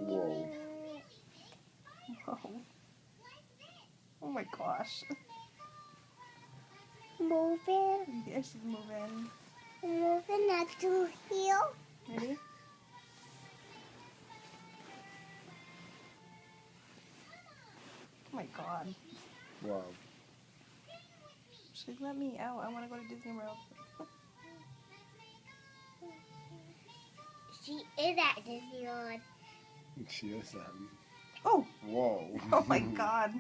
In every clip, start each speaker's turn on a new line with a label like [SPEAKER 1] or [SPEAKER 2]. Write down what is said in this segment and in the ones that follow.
[SPEAKER 1] Whoa.
[SPEAKER 2] Whoa. Oh my gosh.
[SPEAKER 3] Moving.
[SPEAKER 2] Yeah, she's moving.
[SPEAKER 3] Moving up to here.
[SPEAKER 2] Ready? Oh my god.
[SPEAKER 1] Wow.
[SPEAKER 2] She's let me out. I want to go to Disney World.
[SPEAKER 3] She is at Disneyland.
[SPEAKER 1] She is that.
[SPEAKER 2] Oh!
[SPEAKER 1] Whoa.
[SPEAKER 2] Oh my god.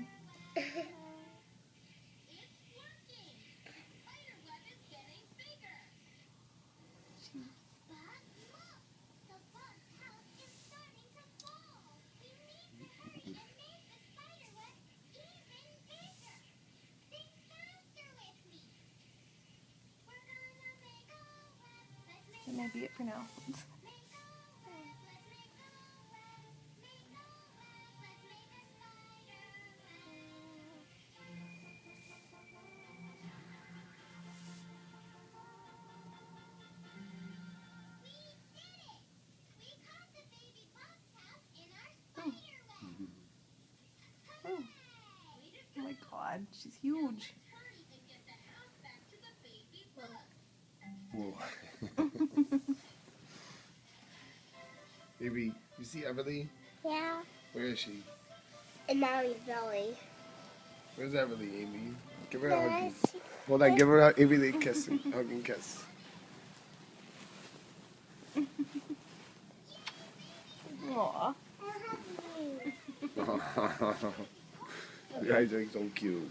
[SPEAKER 2] That may be it for now. Oh. Oh my god, she's huge.
[SPEAKER 1] Whoa. Baby, you see Everly?
[SPEAKER 3] Yeah.
[SPEAKER 1] Where is she?
[SPEAKER 3] And Mommy's belly.
[SPEAKER 1] Where's Everly, Amy? Give her a hug.
[SPEAKER 3] Yes.
[SPEAKER 1] Hold on, give her a Everly kiss. Hug and kiss.
[SPEAKER 2] Aw.
[SPEAKER 1] You guys are so cute.